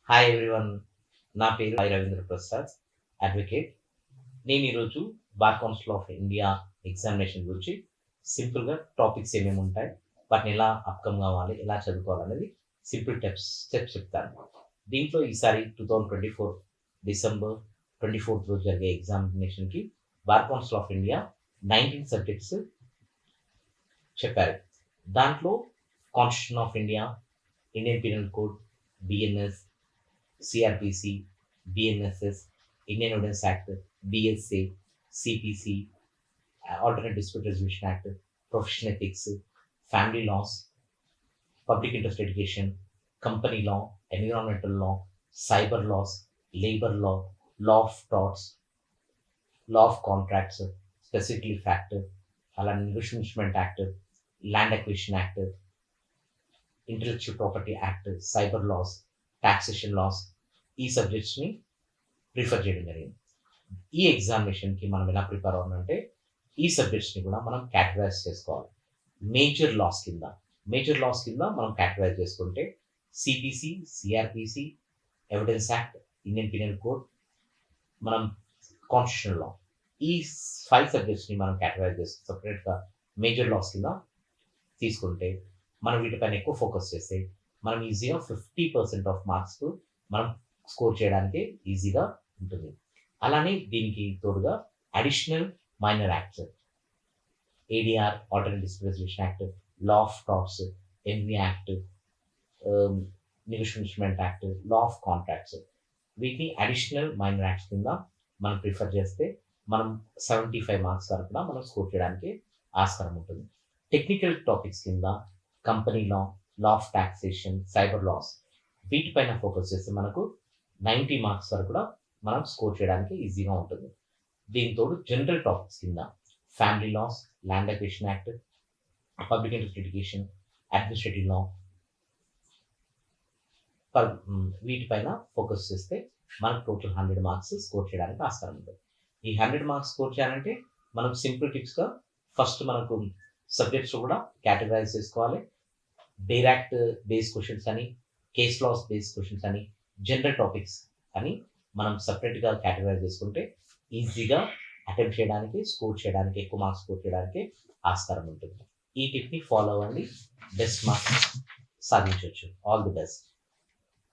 Hi everyone. నా పేరు Sai Ravindra Prasad, advocate. నేను ఈరోజు bar council of India examination గురించి సింపుల్గా టాపిక్స్ ఏమేమి ఉంటాయి, వాటిని ఎలా అప్కమ్ కావాలి, ఎలా చదువుకోవాలనేది సింపుల్ స్టెప్స్ చెప్తాను. దీంట్లో ఈసారి 2024 డిసెంబర్ 24th రోజు జరిగే ఎగ్జామినేషన్కి bar council of India 19 subjects చెప్పారు. దాంట్లో constitution of India, Indian penal code, BNS, CRPC, BNSS, Indian evidence act, BSA, CPC, alternate dispute resolution act, professional ethics, family laws, public interest education, company law, environmental law, cyber laws, labour law, law of torts, law of contracts, specifically fact, అలానే investment act, land acquisition act, intellectual property act, cyber laws, taxation laws, ఈ సబ్జెక్ట్స్ని prefer చేయడం జరిగింది. ఈ ఎగ్జామినేషన్కి మనం ఎలా prepare అవ్వాలంటే ఈ సబ్జెక్ట్స్ని కూడా మనం కేటగరైజ్ చేసుకోవాలి. మేజర్ లాస్ కింద మనం కేటగరైజ్ చేసుకుంటే CPC, CrPC, evidence act, Indian penal code, మనం కాన్స్టిట్యూషనల్ లా, ఈ 5 సబ్జెక్ట్స్ని మనం కేటగరైజ్ చేసి సపరేట్గా మేజర్ లాస్ కింద తీసుకుంటే మనం వీటిపైన ఎక్కువ ఫోకస్ చేస్తే మనం ఈజీగా 50% ఆఫ్ మార్క్స్ మనం స్కోర్ చేయడానికి ఈజీగా ఉంటుంది. అలానే దీనికి తోడుగా additional minor acts, ADR, alternate dispute resolution act, law of torts, NV act, negotiation act, law of contracts, వీటిని అడిషనల్ మైనర్ యాక్ట్స్ కింద మనం ప్రిఫర్ చేస్తే మనం 75 మార్క్స్ వరకు కూడా మనం స్కోర్ చేయడానికి ఆస్కారం ఉంటుంది. టెక్నికల్ టాపిక్స్ కింద company law, law of taxation, cyber laws, వీటిపైన ఫోకస్ చేస్తే మనకు 90 మార్క్స్ వరకు కూడా మనం స్కోర్ చేయడానికి ఈజీగా ఉంటుంది. దీంతో జనరల్ టాపిక్స్ కింద family laws, land acquisition act, public interest education, administrative law, వీటిపైన ఫోకస్ చేస్తే మనకు టోటల్ 100 మార్క్స్ స్కోర్ చేయడానికి ఆస్కారం ఉంటుంది. ఈ 100 మార్క్స్ స్కోర్ చేయాలంటే మనం సింపుల్ టిప్స్గా ఫస్ట్ మనకు సబ్జెక్ట్స్ కూడా కేటగరైజ్ చేసుకోవాలి. డేర్ యాక్ట్ బేస్ క్వశ్చన్స్ అని, కేస్ లాస్ బేస్ క్వశ్చన్స్ అని, జనరల్ టాపిక్స్ అని మనం సపరేట్గా కేటగరైజ్ చేసుకుంటే ఈజీగా అటెంప్ట్ చేయడానికి, స్కోర్ చేయడానికి, ఎక్కువ మార్క్స్ స్కోర్ చేయడానికి ఆస్కారం ఉంటుంది. ఈ టిప్ని ఫాలో అవ్వండి, బెస్ట్ మార్క్స్ సాధించవచ్చు. All the best.